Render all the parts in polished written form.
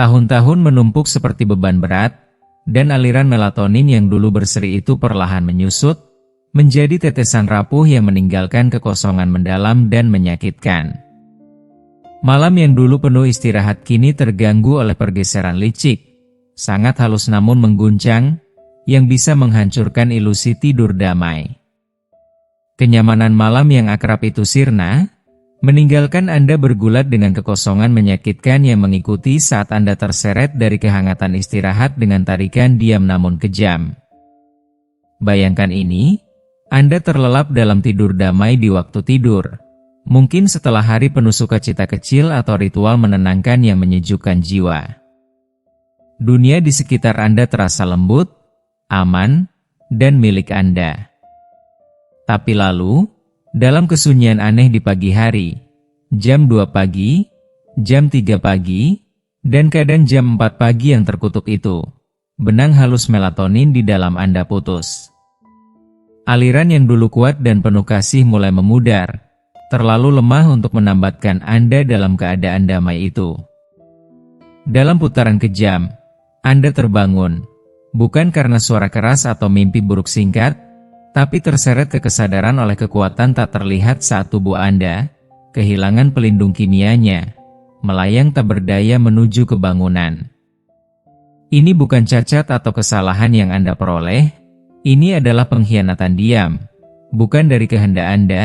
Tahun-tahun menumpuk seperti beban berat, dan aliran melatonin yang dulu berseri itu perlahan menyusut, menjadi tetesan rapuh yang meninggalkan kekosongan mendalam dan menyakitkan. Malam yang dulu penuh istirahat kini terganggu oleh pergeseran licik, sangat halus namun mengguncang, yang bisa menghancurkan ilusi tidur damai. Kenyamanan malam yang akrab itu sirna, meninggalkan Anda bergulat dengan kekosongan menyakitkan yang mengikuti saat Anda terseret dari kehangatan istirahat dengan tarikan diam namun kejam. Bayangkan ini, Anda terlelap dalam tidur damai di waktu tidur. Mungkin setelah hari penuh sukacita kecil atau ritual menenangkan yang menyejukkan jiwa. Dunia di sekitar Anda terasa lembut, aman, dan milik Anda. Tapi lalu, dalam kesunyian aneh di pagi hari, jam 2 pagi, jam 3 pagi, dan kadang jam 4 pagi yang terkutuk itu, benang halus melatonin di dalam Anda putus. Aliran yang dulu kuat dan penuh kasih mulai memudar, terlalu lemah untuk menambatkan Anda dalam keadaan damai itu. Dalam putaran kejam, Anda terbangun, bukan karena suara keras atau mimpi buruk singkat, tapi terseret ke kesadaran oleh kekuatan tak terlihat saat tubuh Anda kehilangan pelindung kimianya, melayang tak berdaya menuju kebangunan. Ini bukan cacat atau kesalahan yang Anda peroleh, ini adalah pengkhianatan diam, bukan dari kehendak Anda,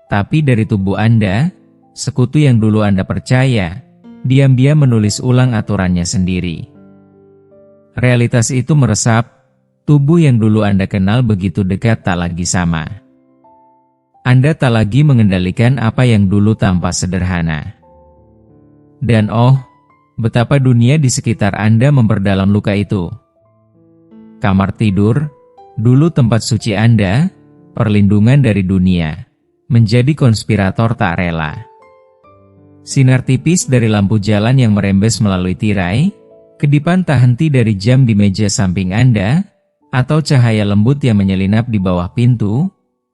tapi dari tubuh Anda, sekutu yang dulu Anda percaya, diam-diam menulis ulang aturannya sendiri. Realitas itu meresap, tubuh yang dulu Anda kenal begitu dekat tak lagi sama. Anda tak lagi mengendalikan apa yang dulu tampak sederhana. Dan oh, betapa dunia di sekitar Anda memperdalam luka itu. Kamar tidur, dulu tempat suci Anda, perlindungan dari dunia, menjadi konspirator tak rela. Sinar tipis dari lampu jalan yang merembes melalui tirai, kedipan tak henti dari jam di meja samping Anda, atau cahaya lembut yang menyelinap di bawah pintu,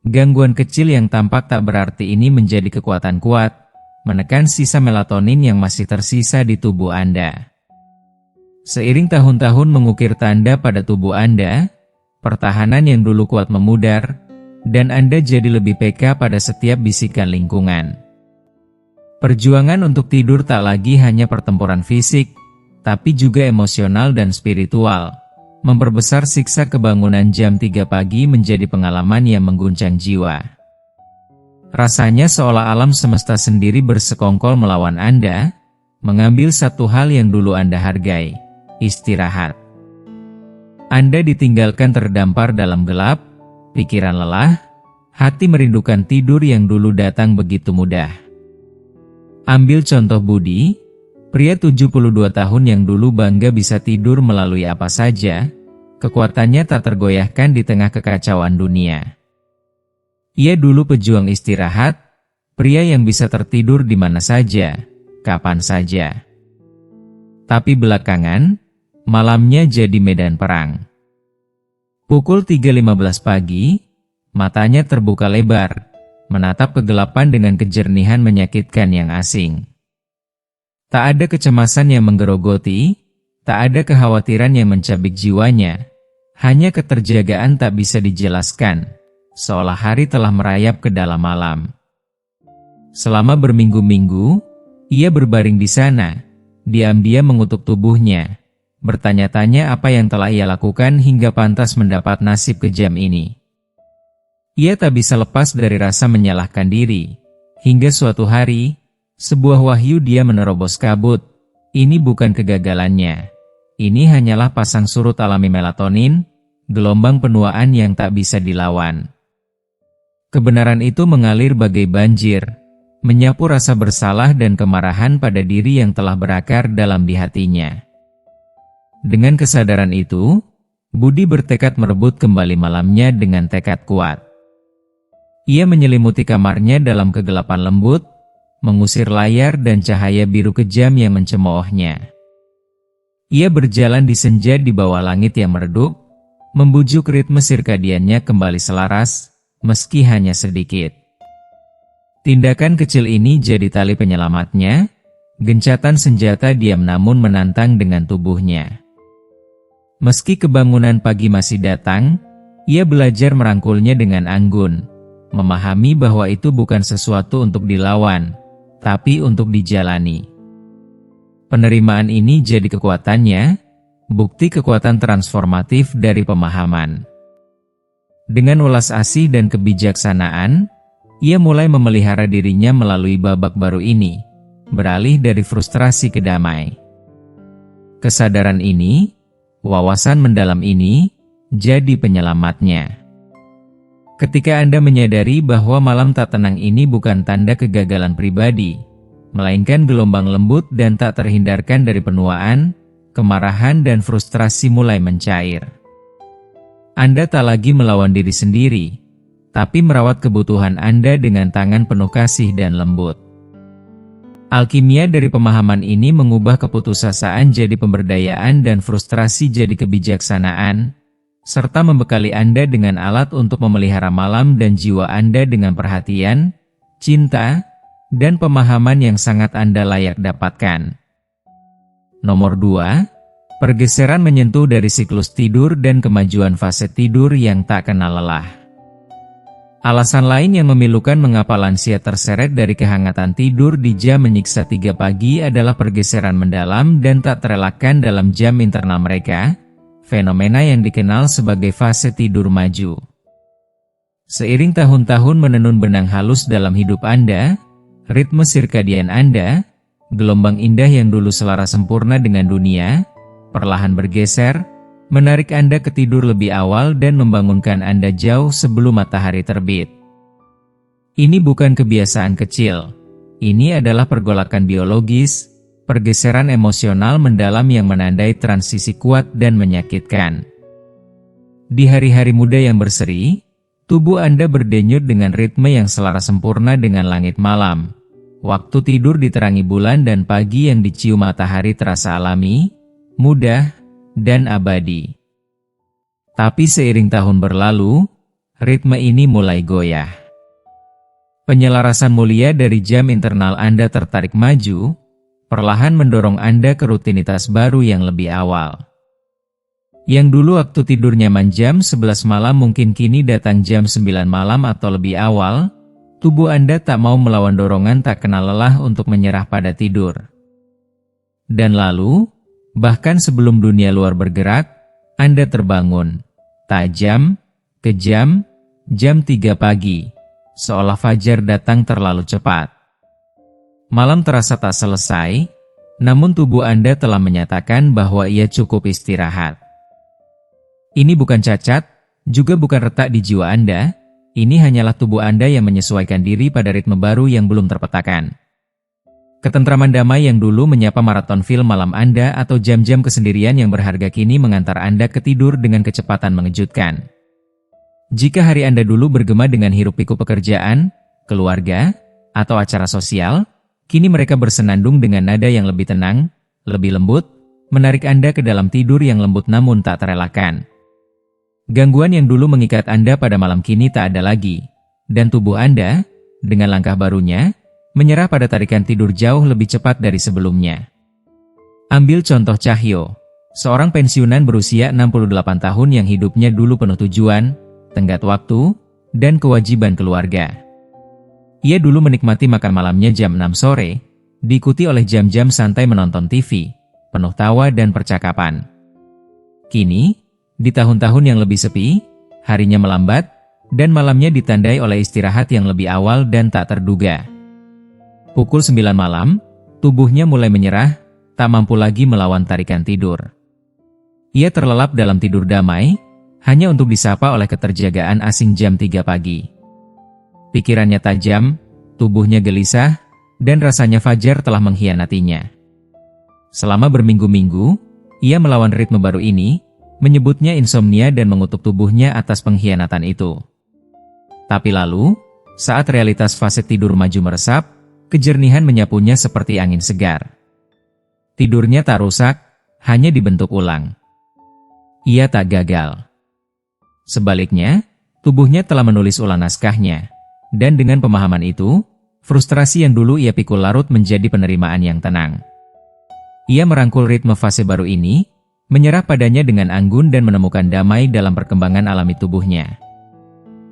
gangguan kecil yang tampak tak berarti ini menjadi kekuatan kuat, menekan sisa melatonin yang masih tersisa di tubuh Anda. Seiring tahun-tahun mengukir tanda pada tubuh Anda, pertahanan yang dulu kuat memudar, dan Anda jadi lebih peka pada setiap bisikan lingkungan. Perjuangan untuk tidur tak lagi hanya pertempuran fisik, tapi juga emosional dan spiritual. Memperbesar siksa kebangunan jam 3 pagi menjadi pengalaman yang mengguncang jiwa. Rasanya seolah alam semesta sendiri bersekongkol melawan Anda, mengambil satu hal yang dulu Anda hargai, istirahat. Anda ditinggalkan terdampar dalam gelap, pikiran lelah, hati merindukan tidur yang dulu datang begitu mudah. Ambil contoh Budi, pria 72 tahun yang dulu bangga bisa tidur melalui apa saja, kekuatannya tak tergoyahkan di tengah kekacauan dunia. Ia dulu pejuang istirahat, pria yang bisa tertidur di mana saja, kapan saja. Tapi belakangan, malamnya jadi medan perang. Pukul 3.15 pagi, matanya terbuka lebar, menatap kegelapan dengan kejernihan menyakitkan yang asing. Tak ada kecemasan yang menggerogoti, tak ada kekhawatiran yang mencabik jiwanya, hanya keterjagaan tak bisa dijelaskan, seolah hari telah merayap ke dalam malam. Selama berminggu-minggu, ia berbaring di sana, diam-diam mengutuk tubuhnya, bertanya-tanya apa yang telah ia lakukan hingga pantas mendapat nasib kejam ini. Ia tak bisa lepas dari rasa menyalahkan diri, hingga suatu hari, sebuah wahyu dia menerobos kabut. Ini bukan kegagalannya. Ini hanyalah pasang surut alami melatonin, gelombang penuaan yang tak bisa dilawan. Kebenaran itu mengalir bagai banjir, menyapu rasa bersalah dan kemarahan pada diri yang telah berakar dalam di hatinya. Dengan kesadaran itu, Budi bertekad merebut kembali malamnya dengan tekad kuat. Ia menyelimuti kamarnya dalam kegelapan lembut, mengusir layar dan cahaya biru kejam yang mencemoohnya. Ia berjalan di senja di bawah langit yang meredup, membujuk ritme sirkadiannya kembali selaras, meski hanya sedikit. Tindakan kecil ini jadi tali penyelamatnya, Gencatan senjata diam namun menantang dengan tubuhnya. Meski kebangunan pagi masih datang, ia belajar merangkulnya dengan anggun, memahami bahwa itu bukan sesuatu untuk dilawan, tapi untuk dijalani. Penerimaan ini jadi kekuatannya, bukti kekuatan transformatif dari pemahaman. Dengan welas asih dan kebijaksanaan, ia mulai memelihara dirinya melalui babak baru ini, beralih dari frustrasi ke damai. Kesadaran ini, wawasan mendalam ini, jadi penyelamatnya. Ketika Anda menyadari bahwa malam tak tenang ini bukan tanda kegagalan pribadi, melainkan gelombang lembut dan tak terhindarkan dari penuaan, kemarahan dan frustrasi mulai mencair. Anda tak lagi melawan diri sendiri, tapi merawat kebutuhan Anda dengan tangan penuh kasih dan lembut. Alkimia dari pemahaman ini mengubah keputusasaan jadi pemberdayaan dan frustrasi jadi kebijaksanaan, serta membekali Anda dengan alat untuk memelihara malam dan jiwa Anda dengan perhatian, cinta, dan pemahaman yang sangat Anda layak dapatkan. Nomor 2. Pergeseran menyentuh dari siklus tidur dan kemajuan fase tidur yang tak kenal lelah. Alasan lain yang memilukan mengapa lansia terseret dari kehangatan tidur di jam menyiksa 3 pagi adalah pergeseran mendalam dan tak terelakkan dalam jam internal mereka, fenomena yang dikenal sebagai fase tidur maju. Seiring tahun-tahun menenun benang halus dalam hidup Anda, ritme sirkadian Anda, gelombang indah yang dulu selaras sempurna dengan dunia, perlahan bergeser, menarik Anda ke tidur lebih awal dan membangunkan Anda jauh sebelum matahari terbit. Ini bukan kebiasaan kecil. Ini adalah pergolakan biologis, pergeseran emosional mendalam yang menandai transisi kuat dan menyakitkan. Di hari-hari muda yang berseri, tubuh Anda berdenyut dengan ritme yang selaras sempurna dengan langit malam. Waktu tidur diterangi bulan dan pagi yang dicium matahari terasa alami, mudah, dan abadi. Tapi seiring tahun berlalu, ritme ini mulai goyah. Penyelarasan mulia dari jam internal Anda tertarik maju, perlahan mendorong Anda ke rutinitas baru yang lebih awal. Yang dulu waktu tidur nyaman jam 11 malam mungkin kini datang jam 9 malam atau lebih awal, tubuh Anda tak mau melawan dorongan tak kenal lelah untuk menyerah pada tidur. Dan lalu, bahkan sebelum dunia luar bergerak, Anda terbangun, tajam, kejam, jam 3 pagi, seolah fajar datang terlalu cepat. Malam terasa tak selesai, namun tubuh Anda telah menyatakan bahwa ia cukup istirahat. Ini bukan cacat, juga bukan retak di jiwa Anda, ini hanyalah tubuh Anda yang menyesuaikan diri pada ritme baru yang belum terpetakan. Ketentraman damai yang dulu menyapa maraton film malam Anda atau jam-jam kesendirian yang berharga kini mengantar Anda ke tidur dengan kecepatan mengejutkan. Jika hari Anda dulu bergema dengan hiruk-pikuk pekerjaan, keluarga, atau acara sosial, kini mereka bersenandung dengan nada yang lebih tenang, lebih lembut, menarik Anda ke dalam tidur yang lembut namun tak terelakkan. Gangguan yang dulu mengikat Anda pada malam kini tak ada lagi, dan tubuh Anda, dengan langkah barunya, menyerah pada tarikan tidur jauh lebih cepat dari sebelumnya. Ambil contoh Cahyo, seorang pensiunan berusia 68 tahun yang hidupnya dulu penuh tujuan, tenggat waktu, dan kewajiban keluarga. Ia dulu menikmati makan malamnya jam 6 sore, diikuti oleh jam-jam santai menonton TV, penuh tawa dan percakapan. Kini, di tahun-tahun yang lebih sepi, harinya melambat, dan malamnya ditandai oleh istirahat yang lebih awal dan tak terduga. Pukul 9 malam, tubuhnya mulai menyerah, tak mampu lagi melawan tarikan tidur. Ia terlelap dalam tidur damai, hanya untuk disapa oleh keterjagaan asing jam 3 pagi. Pikirannya tajam, tubuhnya gelisah, dan rasanya fajar telah mengkhianatinya. Selama berminggu-minggu, ia melawan ritme baru ini, menyebutnya insomnia dan mengutuk tubuhnya atas pengkhianatan itu. Tapi lalu, saat realitas fase tidur maju meresap, kejernihan menyapunya seperti angin segar. Tidurnya tak rusak, hanya dibentuk ulang. Ia tak gagal. Sebaliknya, tubuhnya telah menulis ulang naskahnya, dan dengan pemahaman itu, frustrasi yang dulu ia pikul larut menjadi penerimaan yang tenang. Ia merangkul ritme fase baru ini, menyerah padanya dengan anggun dan menemukan damai dalam perkembangan alami tubuhnya.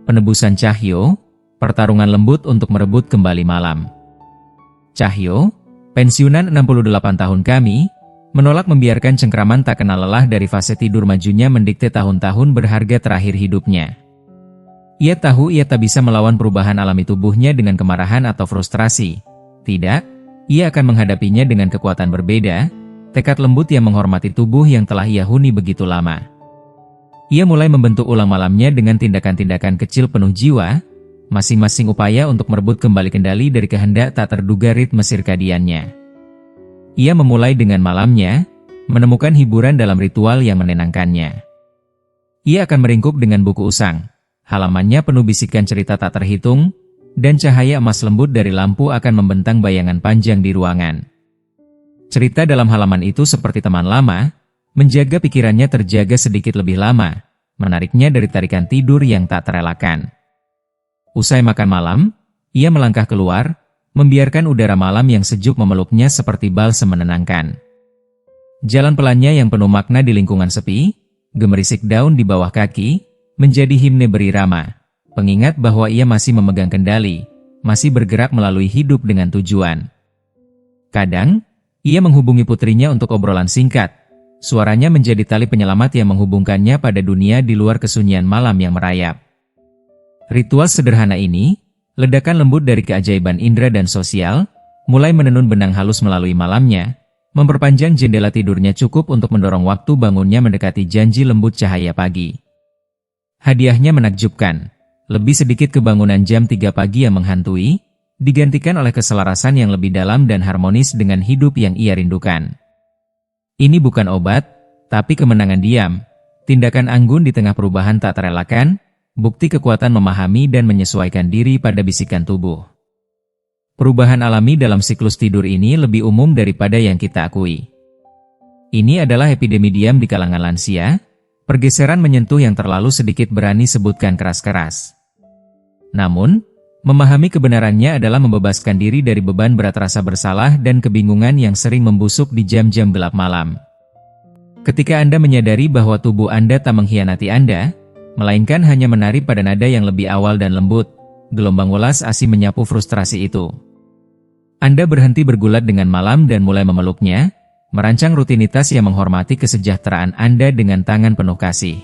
Penebusan Cahyo, pertarungan lembut untuk merebut kembali malam. Cahyo, pensiunan 68 tahun kami, menolak membiarkan cengkraman tak kenal lelah dari fase tidur majunya mendikte tahun-tahun berharga terakhir hidupnya. Ia tahu ia tak bisa melawan perubahan alami tubuhnya dengan kemarahan atau frustrasi. Tidak, ia akan menghadapinya dengan kekuatan berbeda, tekad lembut yang menghormati tubuh yang telah ia huni begitu lama. Ia mulai membentuk ulang malamnya dengan tindakan-tindakan kecil penuh jiwa, masing-masing upaya untuk merebut kembali kendali dari kehendak tak terduga ritme sirkadiannya. Ia memulai dengan malamnya, menemukan hiburan dalam ritual yang menenangkannya. Ia akan meringkuk dengan buku usang, halamannya penuh bisikan cerita tak terhitung, dan cahaya emas lembut dari lampu akan membentang bayangan panjang di ruangan. Cerita dalam halaman itu seperti teman lama, menjaga pikirannya terjaga sedikit lebih lama, menariknya dari tarikan tidur yang tak terelakkan. Usai makan malam, ia melangkah keluar, membiarkan udara malam yang sejuk memeluknya seperti balsem menenangkan. Jalan pelannya yang penuh makna di lingkungan sepi, gemerisik daun di bawah kaki, menjadi himne berirama, pengingat bahwa ia masih memegang kendali, masih bergerak melalui hidup dengan tujuan. Kadang, ia menghubungi putrinya untuk obrolan singkat, suaranya menjadi tali penyelamat yang menghubungkannya pada dunia di luar kesunyian malam yang merayap. Ritual sederhana ini, ledakan lembut dari keajaiban indera dan sosial, mulai menenun benang halus melalui malamnya, memperpanjang jendela tidurnya cukup untuk mendorong waktu bangunnya mendekati janji lembut cahaya pagi. Hadiahnya menakjubkan, lebih sedikit kebangunan jam 3 pagi yang menghantui, digantikan oleh keselarasan yang lebih dalam dan harmonis dengan hidup yang ia rindukan. Ini bukan obat, tapi kemenangan diam, tindakan anggun di tengah perubahan tak terelakkan, bukti kekuatan memahami dan menyesuaikan diri pada bisikan tubuh. Perubahan alami dalam siklus tidur ini lebih umum daripada yang kita akui. Ini adalah epidemi diam di kalangan lansia, pergeseran menyentuh yang terlalu sedikit berani sebutkan keras-keras. Namun, memahami kebenarannya adalah membebaskan diri dari beban berat rasa bersalah dan kebingungan yang sering membusuk di jam-jam gelap malam. Ketika Anda menyadari bahwa tubuh Anda tak mengkhianati Anda, melainkan hanya menari pada nada yang lebih awal dan lembut, gelombang welas asih menyapu frustrasi itu. Anda berhenti bergulat dengan malam dan mulai memeluknya, merancang rutinitas yang menghormati kesejahteraan Anda dengan tangan penuh kasih.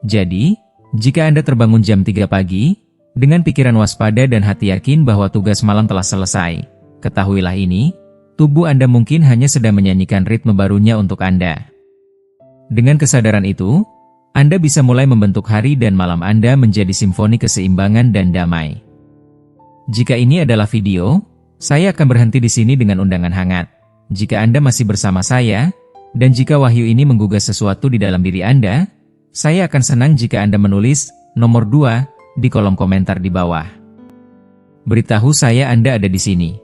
Jadi, jika Anda terbangun jam 3 pagi, dengan pikiran waspada dan hati yakin bahwa tugas malam telah selesai, ketahuilah ini, tubuh Anda mungkin hanya sedang menyanyikan ritme barunya untuk Anda. Dengan kesadaran itu, Anda bisa mulai membentuk hari dan malam Anda menjadi simfoni keseimbangan dan damai. Jika ini adalah video, saya akan berhenti di sini dengan undangan hangat. Jika Anda masih bersama saya, dan jika wahyu ini menggugah sesuatu di dalam diri Anda, saya akan senang jika Anda menulis nomor 2 di kolom komentar di bawah. Beritahu saya Anda ada di sini.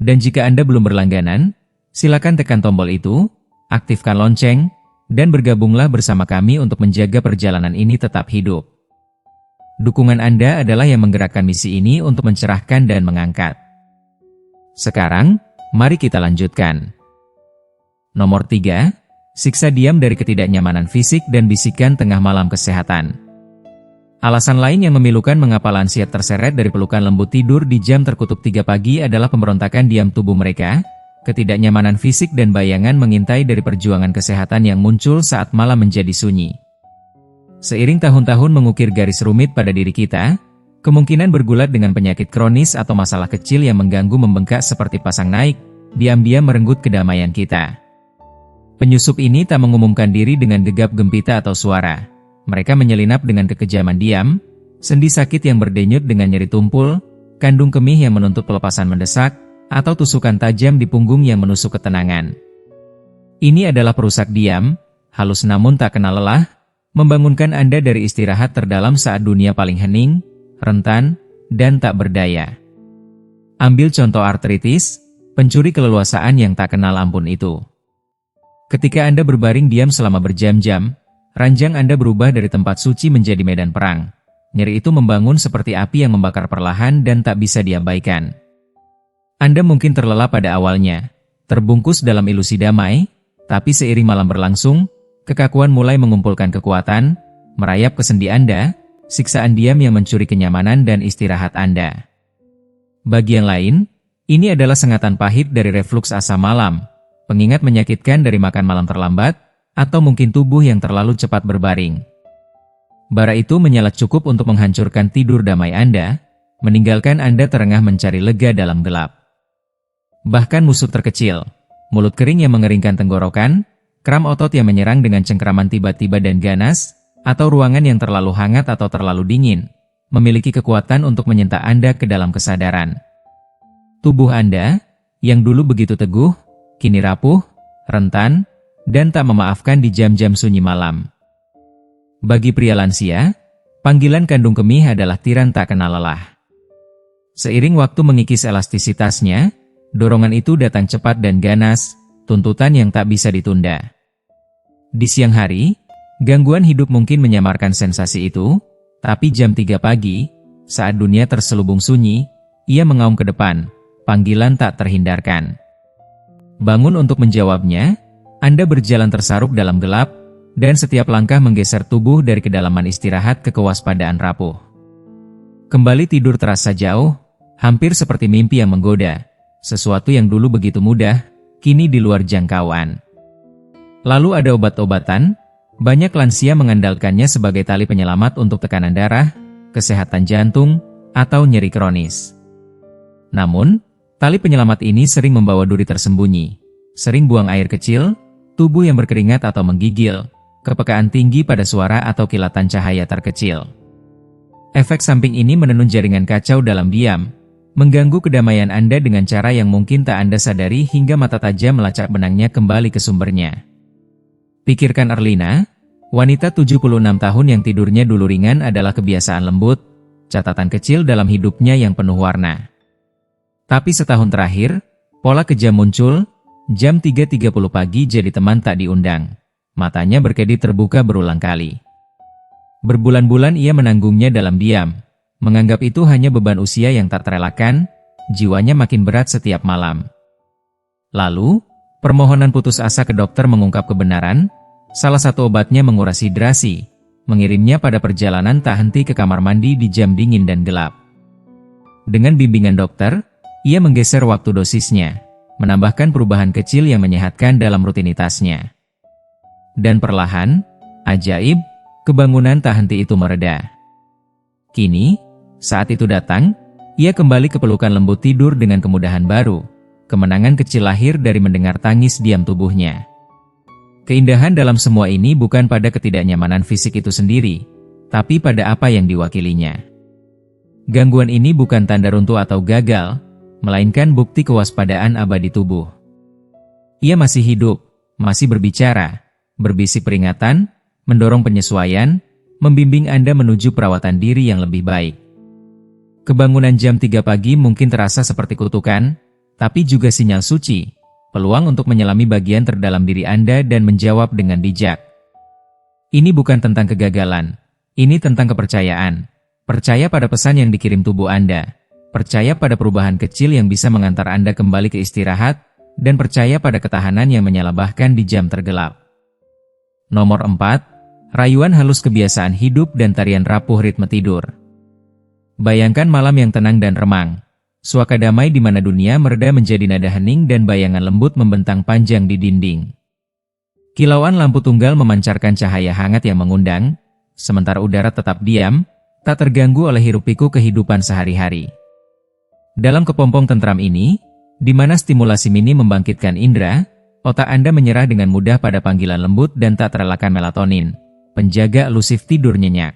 Dan jika Anda belum berlangganan, silakan tekan tombol itu, aktifkan lonceng, dan bergabunglah bersama kami untuk menjaga perjalanan ini tetap hidup. Dukungan Anda adalah yang menggerakkan misi ini untuk mencerahkan dan mengangkat. Sekarang, mari kita lanjutkan. Nomor 3, siksa diam dari ketidaknyamanan fisik dan bisikan tengah malam kesehatan. Alasan lain yang memilukan mengapa lansia terseret dari pelukan lembut tidur di jam terkutuk 3 pagi adalah pemberontakan diam tubuh mereka, ketidaknyamanan fisik dan bayangan mengintai dari perjuangan kesehatan yang muncul saat malam menjadi sunyi. Seiring tahun-tahun mengukir garis rumit pada diri kita, kemungkinan bergulat dengan penyakit kronis atau masalah kecil yang mengganggu membengkak seperti pasang naik, diam-diam merenggut kedamaian kita. Penyusup ini tak mengumumkan diri dengan gegap gempita atau suara. Mereka menyelinap dengan kekejaman diam, sendi sakit yang berdenyut dengan nyeri tumpul, kandung kemih yang menuntut pelepasan mendesak, atau tusukan tajam di punggung yang menusuk ketenangan. Ini adalah perusak diam, halus namun tak kenal lelah, membangunkan Anda dari istirahat terdalam saat dunia paling hening, rentan, dan tak berdaya. Ambil contoh artritis, pencuri keleluasaan yang tak kenal ampun itu. Ketika Anda berbaring diam selama berjam-jam, ranjang Anda berubah dari tempat suci menjadi medan perang. Nyeri itu membangun seperti api yang membakar perlahan dan tak bisa diabaikan. Anda mungkin terlelap pada awalnya, terbungkus dalam ilusi damai, tapi seiring malam berlangsung, kekakuan mulai mengumpulkan kekuatan, merayap ke sendi Anda, siksaan diam yang mencuri kenyamanan dan istirahat Anda. Bagi yang lain, ini adalah sengatan pahit dari refluks asam malam, pengingat menyakitkan dari makan malam terlambat, atau mungkin tubuh yang terlalu cepat berbaring. Bara itu menyala cukup untuk menghancurkan tidur damai Anda, meninggalkan Anda terengah mencari lega dalam gelap. Bahkan musuh terkecil, mulut kering yang mengeringkan tenggorokan, kram otot yang menyerang dengan cengkraman tiba-tiba dan ganas, atau ruangan yang terlalu hangat atau terlalu dingin, memiliki kekuatan untuk menyentak Anda ke dalam kesadaran. Tubuh Anda, yang dulu begitu teguh, kini rapuh, rentan, dan tak memaafkan di jam-jam sunyi malam. Bagi pria lansia, panggilan kandung kemih adalah tiran tak kenal lelah. Seiring waktu mengikis elastisitasnya, dorongan itu datang cepat dan ganas, tuntutan yang tak bisa ditunda. Di siang hari, gangguan hidup mungkin menyamarkan sensasi itu, tapi jam 3 pagi, saat dunia terselubung sunyi, ia mengaum ke depan, panggilan tak terhindarkan. Bangun untuk menjawabnya, Anda berjalan tersaruk dalam gelap, dan setiap langkah menggeser tubuh dari kedalaman istirahat ke kewaspadaan rapuh. Kembali tidur terasa jauh, hampir seperti mimpi yang menggoda, sesuatu yang dulu begitu mudah, kini di luar jangkauan. Lalu ada obat-obatan, banyak lansia mengandalkannya sebagai tali penyelamat untuk tekanan darah, kesehatan jantung, atau nyeri kronis. Namun, tali penyelamat ini sering membawa duri tersembunyi, sering buang air kecil, tubuh yang berkeringat atau menggigil, kepekaan tinggi pada suara atau kilatan cahaya terkecil. Efek samping ini menenun jaringan kacau dalam diam, mengganggu kedamaian Anda dengan cara yang mungkin tak Anda sadari hingga mata tajam melacak benangnya kembali ke sumbernya. Pikirkan Erlina, wanita 76 tahun yang tidurnya dulu ringan adalah kebiasaan lembut, catatan kecil dalam hidupnya yang penuh warna. Tapi setahun terakhir, pola kejam muncul, jam 3.30 pagi jadi teman tak diundang. Matanya berkedip terbuka berulang kali. Berbulan-bulan ia menanggungnya dalam diam, menganggap itu hanya beban usia yang tak terelakkan, jiwanya makin berat setiap malam. Lalu, permohonan putus asa ke dokter mengungkap kebenaran, salah satu obatnya menguras hidrasi, mengirimnya pada perjalanan tak henti ke kamar mandi di jam dingin dan gelap. Dengan bimbingan dokter, ia menggeser waktu dosisnya, menambahkan perubahan kecil yang menyehatkan dalam rutinitasnya. Dan perlahan, ajaib, kebangunan tak henti itu mereda. Kini, saat itu datang, ia kembali ke pelukan lembut tidur dengan kemudahan baru. Kemenangan kecil lahir dari mendengar tangis diam tubuhnya. Keindahan dalam semua ini bukan pada ketidaknyamanan fisik itu sendiri, tapi pada apa yang diwakilinya. Gangguan ini bukan tanda runtuh atau gagal, melainkan bukti kewaspadaan abadi tubuh. Ia masih hidup, masih berbicara, berbisik peringatan, mendorong penyesuaian, membimbing Anda menuju perawatan diri yang lebih baik. Kebangunan jam 3 pagi mungkin terasa seperti kutukan, tapi juga sinyal suci, peluang untuk menyelami bagian terdalam diri Anda dan menjawab dengan bijak. Ini bukan tentang kegagalan, ini tentang kepercayaan. Percaya pada pesan yang dikirim tubuh Anda, percaya pada perubahan kecil yang bisa mengantar Anda kembali ke istirahat, dan percaya pada ketahanan yang menyala bahkan di jam tergelap. Nomor 4, rayuan halus kebiasaan hidup dan tarian rapuh ritme tidur. Bayangkan malam yang tenang dan remang. Suaka damai di mana dunia mereda menjadi nada hening dan bayangan lembut membentang panjang di dinding. Kilauan lampu tunggal memancarkan cahaya hangat yang mengundang, sementara udara tetap diam, tak terganggu oleh hiruk-pikuk kehidupan sehari-hari. Dalam kepompong tentram ini, di mana stimulasi minim membangkitkan indera, otak Anda menyerah dengan mudah pada panggilan lembut dan tak terelakkan melatonin, penjaga elusif tidur nyenyak.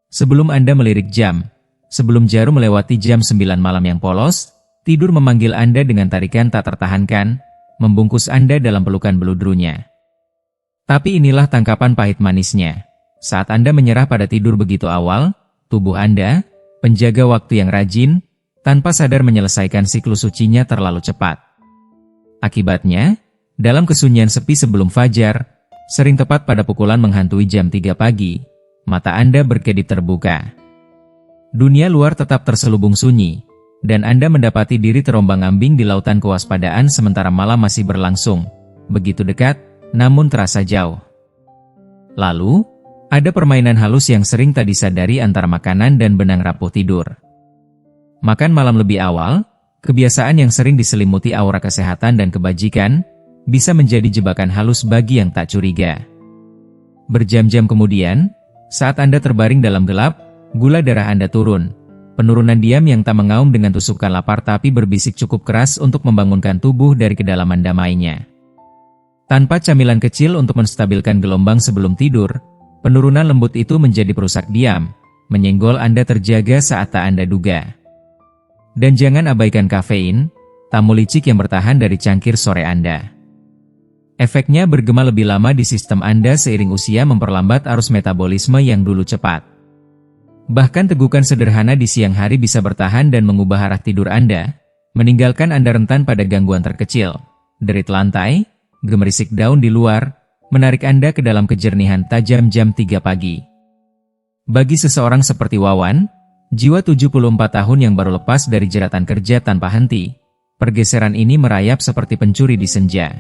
Sebelum Anda melirik jam, sebelum jarum melewati jam 9 malam yang polos, tidur memanggil Anda dengan tarikan tak tertahankan, membungkus Anda dalam pelukan beludrunya. Tapi inilah tangkapan pahit manisnya. Saat Anda menyerah pada tidur begitu awal, tubuh Anda, penjaga waktu yang rajin, tanpa sadar menyelesaikan siklus sucinya terlalu cepat. Akibatnya, dalam kesunyian sepi sebelum fajar, sering tepat pada pukulan menghantui jam 3 pagi, mata Anda berkedip terbuka. Dunia luar tetap terselubung sunyi, dan Anda mendapati diri terombang-ambing di lautan kewaspadaan sementara malam masih berlangsung, begitu dekat, namun terasa jauh. Lalu, ada permainan halus yang sering tak disadari antara makanan dan benang rapuh tidur. Makan malam lebih awal, kebiasaan yang sering diselimuti aura kesehatan dan kebajikan, bisa menjadi jebakan halus bagi yang tak curiga. Berjam-jam kemudian, saat Anda terbaring dalam gelap, gula darah Anda turun. Penurunan diam yang tak mengaum dengan tusukan lapar tapi berbisik cukup keras untuk membangunkan tubuh dari kedalaman damainya. Tanpa camilan kecil untuk menstabilkan gelombang sebelum tidur, penurunan lembut itu menjadi perusak diam, menyenggol Anda terjaga saat tak Anda duga. Dan jangan abaikan kafein, tamu licik yang bertahan dari cangkir sore Anda. Efeknya bergema lebih lama di sistem Anda seiring usia memperlambat arus metabolisme yang dulu cepat. Bahkan tegukan sederhana di siang hari bisa bertahan dan mengubah arah tidur Anda, meninggalkan Anda rentan pada gangguan terkecil, derit lantai, gemerisik daun di luar, menarik Anda ke dalam kejernihan tajam jam 3 pagi. Bagi seseorang seperti Wawan, jiwa 74 tahun yang baru lepas dari jeratan kerja tanpa henti, pergeseran ini merayap seperti pencuri di senja.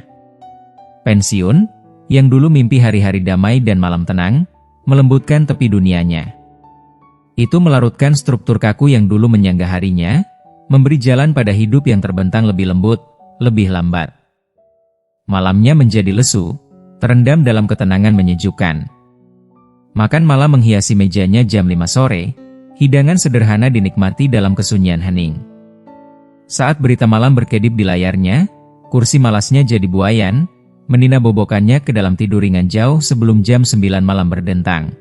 Pensiun, yang dulu mimpi hari-hari damai dan malam tenang, melembutkan tepi dunianya. Itu melarutkan struktur kaku yang dulu menyangga harinya, memberi jalan pada hidup yang terbentang lebih lembut, lebih lambat. Malamnya menjadi lesu, terendam dalam ketenangan menyejukkan. Makan malam menghiasi mejanya jam 5 sore, hidangan sederhana dinikmati dalam kesunyian hening. Saat berita malam berkedip di layarnya, kursi malasnya jadi buayan, menina bobokannya ke dalam tidur ringan jauh sebelum jam 9 malam berdentang.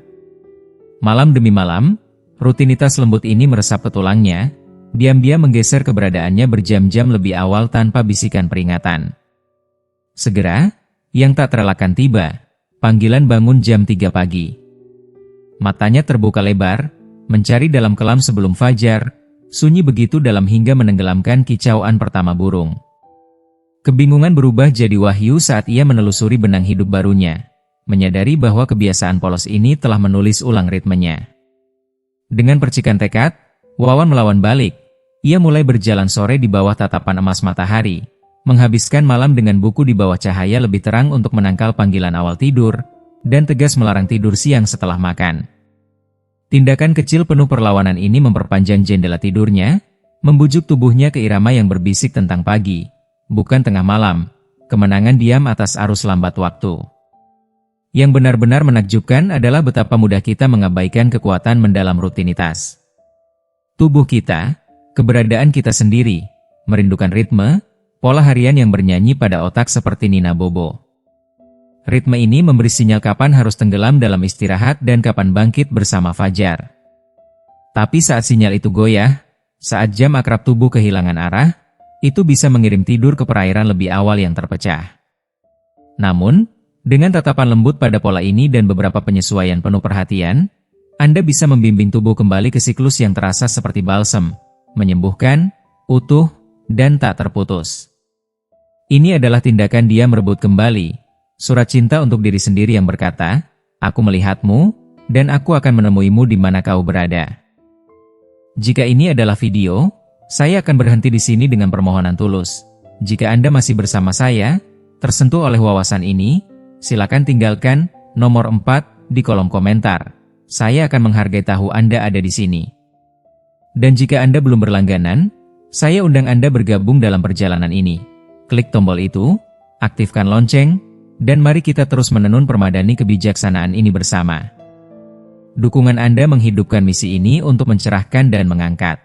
Malam demi malam, rutinitas lembut ini meresap ke tulangnya, diam-diam menggeser keberadaannya berjam-jam lebih awal tanpa bisikan peringatan. Segera, yang tak terelakkan tiba, panggilan bangun jam 3 pagi. Matanya terbuka lebar, mencari dalam kelam sebelum fajar, sunyi begitu dalam hingga menenggelamkan kicauan pertama burung. Kebingungan berubah jadi wahyu saat ia menelusuri benang hidup barunya, menyadari bahwa kebiasaan polos ini telah menulis ulang ritmenya. Dengan percikan tekad, Wawan melawan balik. Ia mulai berjalan sore di bawah tatapan emas matahari, menghabiskan malam dengan buku di bawah cahaya lebih terang untuk menangkal panggilan awal tidur, dan tegas melarang tidur siang setelah makan. Tindakan kecil penuh perlawanan ini memperpanjang jendela tidurnya, membujuk tubuhnya ke irama yang berbisik tentang pagi, bukan tengah malam, kemenangan diam atas arus lambat waktu. Yang benar-benar menakjubkan adalah betapa mudah kita mengabaikan kekuatan mendalam rutinitas. Tubuh kita, keberadaan kita sendiri, merindukan ritme, pola harian yang bernyanyi pada otak seperti Nina Bobo. Ritme ini memberi sinyal kapan harus tenggelam dalam istirahat dan kapan bangkit bersama fajar. Tapi saat sinyal itu goyah, saat jam akrab tubuh kehilangan arah, itu bisa mengirim tidur ke perairan lebih awal yang terpecah. Namun, dengan tatapan lembut pada pola ini dan beberapa penyesuaian penuh perhatian, Anda bisa membimbing tubuh kembali ke siklus yang terasa seperti balsem, menyembuhkan, utuh, dan tak terputus. Ini adalah tindakan dia merebut kembali, surat cinta untuk diri sendiri yang berkata, "Aku melihatmu, dan aku akan menemuimu di mana kau berada." Jika ini adalah video, saya akan berhenti di sini dengan permohonan tulus. Jika Anda masih bersama saya, tersentuh oleh wawasan ini, silakan tinggalkan nomor 4 di kolom komentar. Saya akan menghargai tahu Anda ada di sini. Dan jika Anda belum berlangganan, saya undang Anda bergabung dalam perjalanan ini. Klik tombol itu, aktifkan lonceng, dan mari kita terus menenun permadani kebijaksanaan ini bersama. Dukungan Anda menghidupkan misi ini untuk mencerahkan dan mengangkat.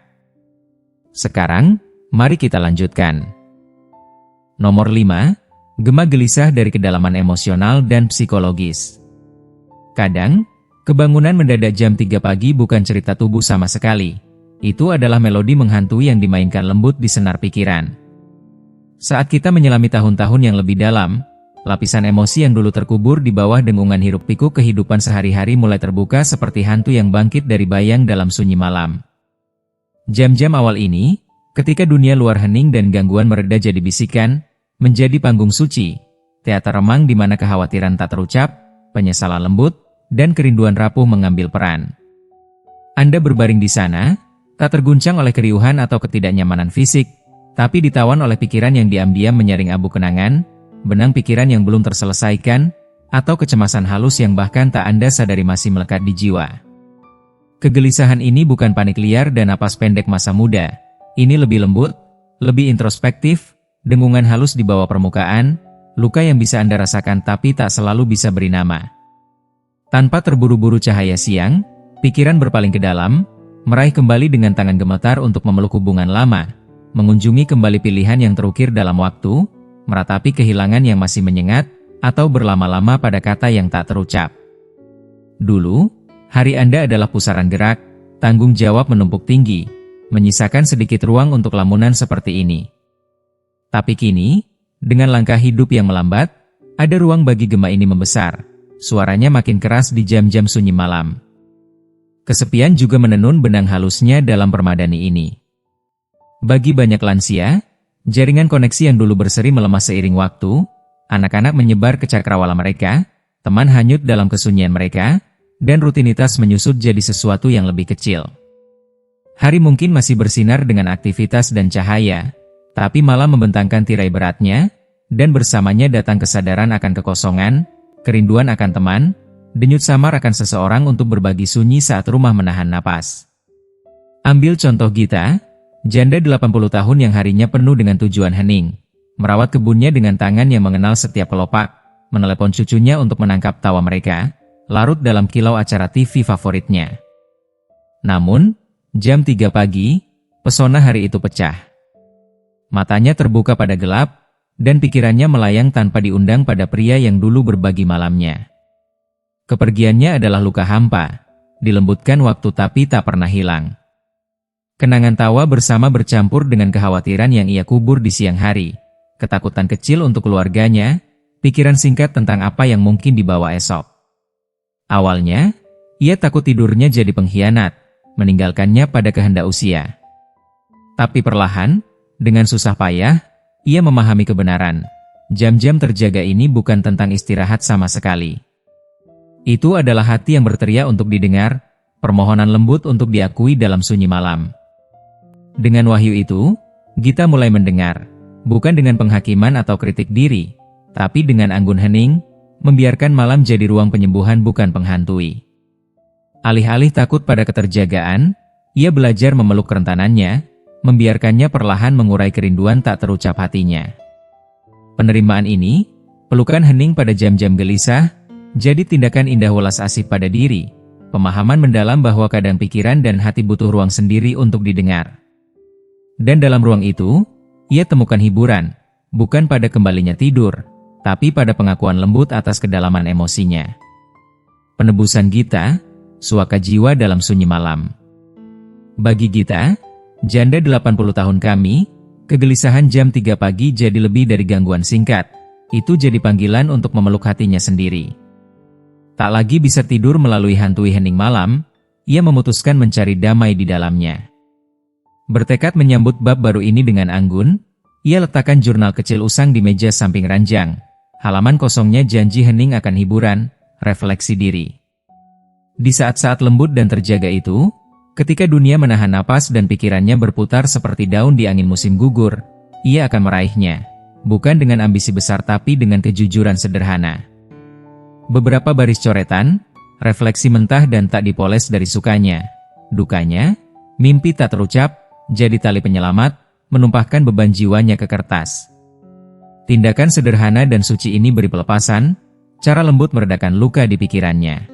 Sekarang, mari kita lanjutkan. Nomor 5. Gema gelisah dari kedalaman emosional dan psikologis. Kadang, kebangunan mendadak jam 3 pagi bukan cerita tubuh sama sekali. Itu adalah melodi menghantui yang dimainkan lembut di senar pikiran. Saat kita menyelami tahun-tahun yang lebih dalam, lapisan emosi yang dulu terkubur di bawah dengungan hiruk-pikuk kehidupan sehari-hari mulai terbuka seperti hantu yang bangkit dari bayang dalam sunyi malam. Jam-jam awal ini, ketika dunia luar hening dan gangguan mereda jadi bisikan, menjadi panggung suci, teater remang di mana kekhawatiran tak terucap, penyesalan lembut, dan kerinduan rapuh mengambil peran. Anda berbaring di sana, tak terguncang oleh keriuhan atau ketidaknyamanan fisik, tapi ditawan oleh pikiran yang diam-diam menyaring abu kenangan, benang pikiran yang belum terselesaikan, atau kecemasan halus yang bahkan tak Anda sadari masih melekat di jiwa. Kegelisahan ini bukan panik liar dan napas pendek masa muda. Ini lebih lembut, lebih introspektif, dengungan halus di bawah permukaan, luka yang bisa Anda rasakan tapi tak selalu bisa beri nama. Tanpa terburu-buru cahaya siang, pikiran berpaling ke dalam, meraih kembali dengan tangan gemetar untuk memeluk hubungan lama, mengunjungi kembali pilihan yang terukir dalam waktu, meratapi kehilangan yang masih menyengat, atau berlama-lama pada kata yang tak terucap. Dulu, hari Anda adalah pusaran gerak, tanggung jawab menumpuk tinggi, menyisakan sedikit ruang untuk lamunan seperti ini. Tapi kini, dengan langkah hidup yang melambat, ada ruang bagi gema ini membesar, suaranya makin keras di jam-jam sunyi malam. Kesepian juga menenun benang halusnya dalam permadani ini. Bagi banyak lansia, jaringan koneksi yang dulu berseri melemah seiring waktu, anak-anak menyebar ke cakrawala mereka, teman hanyut dalam kesunyian mereka, dan rutinitas menyusut jadi sesuatu yang lebih kecil. Hari mungkin masih bersinar dengan aktivitas dan cahaya, tapi malam membentangkan tirai beratnya, dan bersamanya datang kesadaran akan kekosongan, kerinduan akan teman, denyut samar akan seseorang untuk berbagi sunyi saat rumah menahan napas. Ambil contoh Gita, janda 80 tahun yang harinya penuh dengan tujuan hening, merawat kebunnya dengan tangan yang mengenal setiap kelopak, menelepon cucunya untuk menangkap tawa mereka, larut dalam kilau acara TV favoritnya. Namun, jam 3 pagi, pesona hari itu pecah. Matanya terbuka pada gelap, dan pikirannya melayang tanpa diundang pada pria yang dulu berbagi malamnya. Kepergiannya adalah luka hampa, dilembutkan waktu tapi tak pernah hilang. Kenangan tawa bersama bercampur dengan kekhawatiran yang ia kubur di siang hari, ketakutan kecil untuk keluarganya, pikiran singkat tentang apa yang mungkin dibawa esok. Awalnya, ia takut tidurnya jadi pengkhianat, meninggalkannya pada kehendak usia. Tapi perlahan, dengan susah payah, ia memahami kebenaran. Jam-jam terjaga ini bukan tentang istirahat sama sekali. Itu adalah hati yang berteriak untuk didengar, permohonan lembut untuk diakui dalam sunyi malam. Dengan wahyu itu, Gita mulai mendengar, bukan dengan penghakiman atau kritik diri, tapi dengan anggun hening, membiarkan malam jadi ruang penyembuhan bukan penghantui. Alih-alih takut pada keterjagaan, ia belajar memeluk kerentanannya, membiarkannya perlahan mengurai kerinduan tak terucap hatinya. Penerimaan ini, pelukan hening pada jam-jam gelisah, jadi tindakan indah welas asih pada diri, pemahaman mendalam bahwa kadang pikiran dan hati butuh ruang sendiri untuk didengar. Dan dalam ruang itu, ia temukan hiburan, bukan pada kembalinya tidur, tapi pada pengakuan lembut atas kedalaman emosinya. Penebusan Gita, suaka jiwa dalam sunyi malam. Bagi Gita, janda 80 tahun kami, kegelisahan jam 3 pagi jadi lebih dari gangguan singkat, itu jadi panggilan untuk memeluk hatinya sendiri. Tak lagi bisa tidur melalui hantui hening malam, ia memutuskan mencari damai di dalamnya. Bertekad menyambut bab baru ini dengan anggun, ia letakkan jurnal kecil usang di meja samping ranjang. Halaman kosongnya janji hening akan hiburan, refleksi diri. Di saat-saat lembut dan terjaga itu, ketika dunia menahan napas dan pikirannya berputar seperti daun di angin musim gugur, ia akan meraihnya, bukan dengan ambisi besar tapi dengan kejujuran sederhana. Beberapa baris coretan, refleksi mentah dan tak dipoles dari sukanya, dukanya, mimpi tak terucap, jadi tali penyelamat, menumpahkan beban jiwanya ke kertas. Tindakan sederhana dan suci ini beri pelepasan, cara lembut meredakan luka di pikirannya.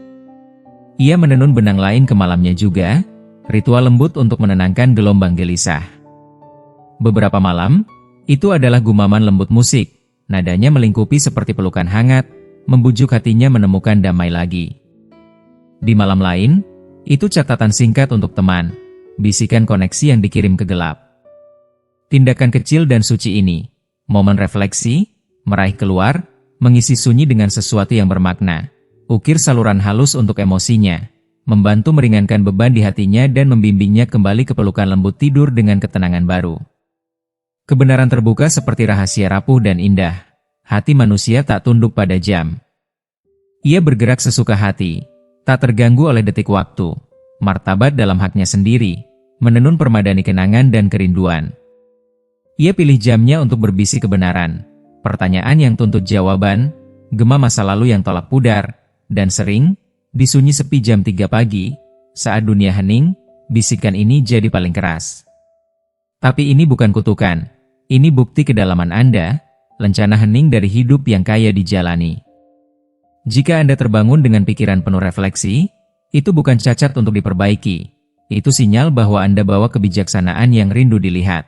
Ia menenun benang lain ke malamnya juga, ritual lembut untuk menenangkan gelombang gelisah. Beberapa malam, itu adalah gumaman lembut musik, nadanya melingkupi seperti pelukan hangat, membujuk hatinya menemukan damai lagi. Di malam lain, itu catatan singkat untuk teman, bisikan koneksi yang dikirim ke gelap. Tindakan kecil dan suci ini, momen refleksi, meraih keluar, mengisi sunyi dengan sesuatu yang bermakna, ukir saluran halus untuk emosinya, membantu meringankan beban di hatinya dan membimbingnya kembali ke pelukan lembut tidur dengan ketenangan baru. Kebenaran terbuka seperti rahasia rapuh dan indah. Hati manusia tak tunduk pada jam. Ia bergerak sesuka hati, Tak terganggu oleh detik waktu, martabat dalam haknya sendiri, menenun permadani kenangan dan kerinduan. Ia pilih jamnya untuk berbisik kebenaran, pertanyaan yang tuntut jawaban, gema masa lalu yang tolak pudar, dan sering, di sunyi sepi jam 3 pagi, saat dunia hening, bisikan ini jadi paling keras. Tapi ini bukan kutukan, ini bukti kedalaman Anda, lencana hening dari hidup yang kaya dijalani. Jika Anda terbangun dengan pikiran penuh refleksi, itu bukan cacat untuk diperbaiki. Itu sinyal bahwa Anda bawa kebijaksanaan yang rindu dilihat.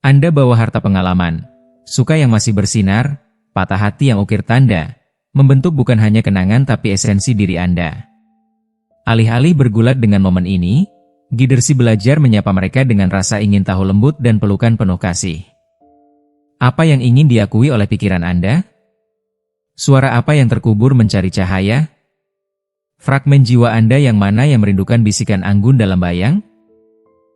Anda bawa harta pengalaman, suka yang masih bersinar, patah hati yang ukir tanda, membentuk bukan hanya kenangan tapi esensi diri Anda. Alih-alih bergulat dengan momen ini, Gidersi belajar menyapa mereka dengan rasa ingin tahu lembut dan pelukan penuh kasih. Apa yang ingin diakui oleh pikiran Anda? Suara apa yang terkubur mencari cahaya? Fragmen jiwa Anda yang mana yang merindukan bisikan anggun dalam bayang?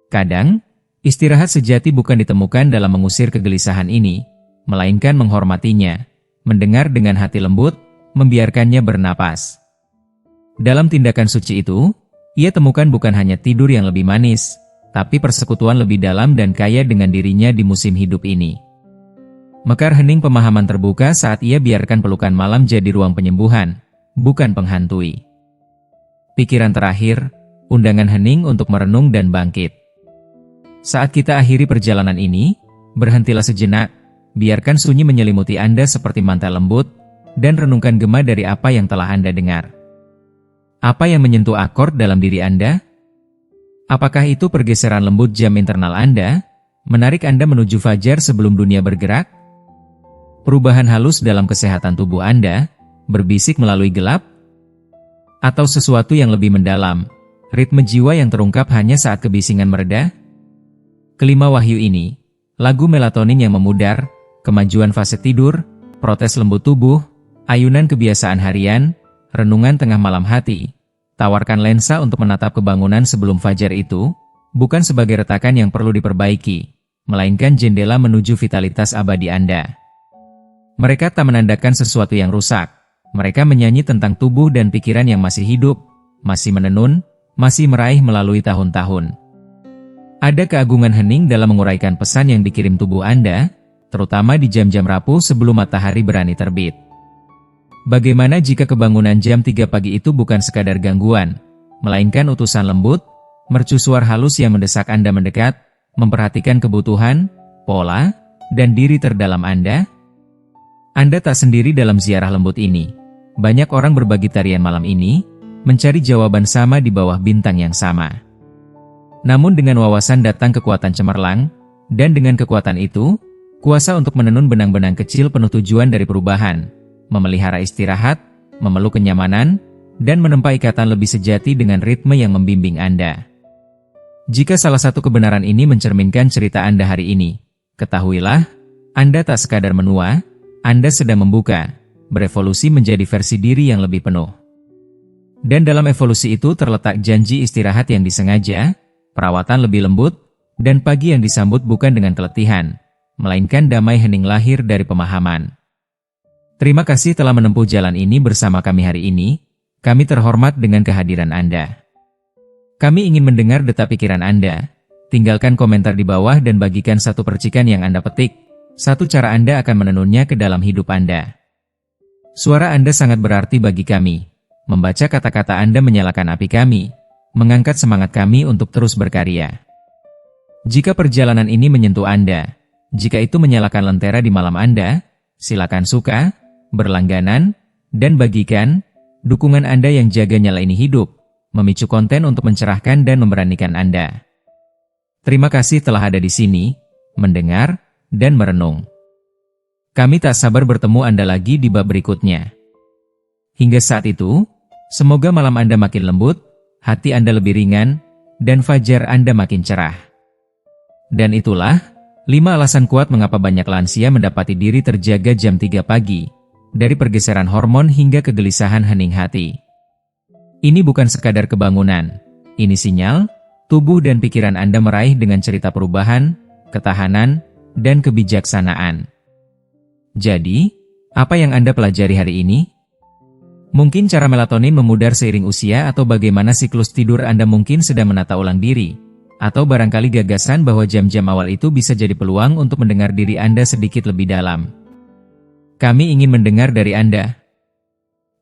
Kadang, istirahat sejati bukan ditemukan dalam mengusir kegelisahan ini, melainkan menghormatinya, mendengar dengan hati lembut, membiarkannya bernapas. Dalam tindakan suci itu, ia temukan bukan hanya tidur yang lebih manis, tapi persekutuan lebih dalam dan kaya dengan dirinya di musim hidup ini. Mekar hening pemahaman terbuka saat ia biarkan pelukan malam jadi ruang penyembuhan, bukan penghantui. Pikiran terakhir, undangan hening untuk merenung dan bangkit. Saat kita akhiri perjalanan ini, berhentilah sejenak, biarkan sunyi menyelimuti Anda seperti mantel lembut, dan renungkan gema dari apa yang telah Anda dengar. Apa yang menyentuh akord dalam diri Anda? Apakah itu pergeseran lembut jam internal Anda, menarik Anda menuju fajar sebelum dunia bergerak? Perubahan halus dalam kesehatan tubuh Anda, berbisik melalui gelap? Atau sesuatu yang lebih mendalam, ritme jiwa yang terungkap hanya saat kebisingan mereda? Kelima wahyu ini, lagu melatonin yang memudar, kemajuan fase tidur, protes lembut tubuh, ayunan kebiasaan harian, renungan tengah malam hati, tawarkan lensa untuk menatap kebangunan sebelum fajar itu, bukan sebagai retakan yang perlu diperbaiki, melainkan jendela menuju vitalitas abadi Anda. Mereka tak menandakan sesuatu yang rusak, mereka menyanyi tentang tubuh dan pikiran yang masih hidup, masih menenun, masih meraih melalui tahun-tahun. Ada keagungan hening dalam menguraikan pesan yang dikirim tubuh Anda, terutama di jam-jam rapuh sebelum matahari berani terbit. Bagaimana jika kebangunan jam 3 pagi itu bukan sekadar gangguan, melainkan utusan lembut, mercusuar halus yang mendesak Anda mendekat, memperhatikan kebutuhan, pola, dan diri terdalam Anda? Anda tak sendiri dalam ziarah lembut ini. Banyak orang berbagi tarian malam ini, mencari jawaban sama di bawah bintang yang sama. Namun dengan wawasan datang kekuatan cemerlang, dan dengan kekuatan itu, kuasa untuk menenun benang-benang kecil penuh tujuan dari perubahan, memelihara istirahat, memeluk kenyamanan, dan menempa ikatan lebih sejati dengan ritme yang membimbing Anda. Jika salah satu kebenaran ini mencerminkan cerita Anda hari ini, ketahuilah, Anda tak sekadar menua, Anda sedang membuka, berevolusi menjadi versi diri yang lebih penuh. Dan dalam evolusi itu terletak janji istirahat yang disengaja, perawatan lebih lembut, dan pagi yang disambut bukan dengan keletihan, melainkan damai hening lahir dari pemahaman. Terima kasih telah menempuh jalan ini bersama kami hari ini, kami terhormat dengan kehadiran Anda. Kami ingin mendengar detak pikiran Anda, tinggalkan komentar di bawah dan bagikan satu percikan yang Anda petik. Satu cara Anda akan menenunnya ke dalam hidup Anda. Suara Anda sangat berarti bagi kami. Membaca kata-kata Anda menyalakan api kami, mengangkat semangat kami untuk terus berkarya. Jika perjalanan ini menyentuh Anda, jika itu menyalakan lentera di malam Anda, silakan suka, berlangganan, dan bagikan. Dukungan Anda yang jaga nyala ini hidup, memicu konten untuk mencerahkan dan memberanikan Anda. Terima kasih telah ada di sini, mendengar, dan merenung. Kami tak sabar bertemu Anda lagi di bab berikutnya. Hingga saat itu, semoga malam Anda makin lembut, hati Anda lebih ringan, dan fajar Anda makin cerah. Dan itulah, 5 alasan kuat mengapa banyak lansia mendapati diri terjaga jam 3 pagi, dari pergeseran hormon hingga kegelisahan hening hati. Ini bukan sekadar kebangunan, ini sinyal, tubuh dan pikiran Anda meraih dengan cerita perubahan, ketahanan, dan kebijaksanaan. Jadi, apa yang Anda pelajari hari ini? Mungkin cara melatonin memudar seiring usia atau bagaimana siklus tidur Anda mungkin sedang menata ulang diri. Atau barangkali gagasan bahwa jam-jam awal itu bisa jadi peluang untuk mendengar diri Anda sedikit lebih dalam. Kami ingin mendengar dari Anda.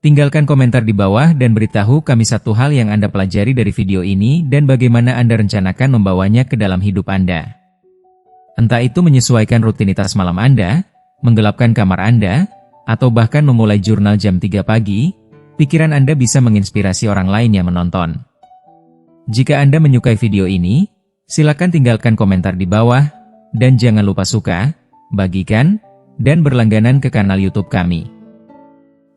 Tinggalkan komentar di bawah dan beritahu kami satu hal yang Anda pelajari dari video ini dan bagaimana Anda rencanakan membawanya ke dalam hidup Anda. Entah itu menyesuaikan rutinitas malam Anda, menggelapkan kamar Anda, atau bahkan memulai jurnal jam 3 pagi, pikiran Anda bisa menginspirasi orang lain yang menonton. Jika Anda menyukai video ini, silakan tinggalkan komentar di bawah, dan jangan lupa suka, bagikan, dan berlangganan ke kanal YouTube kami.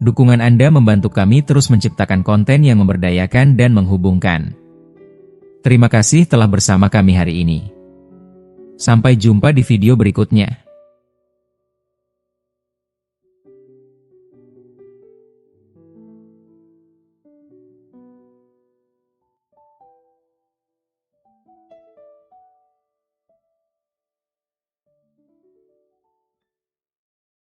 Dukungan Anda membantu kami terus menciptakan konten yang memberdayakan dan menghubungkan. Terima kasih telah bersama kami hari ini. Sampai jumpa di video berikutnya.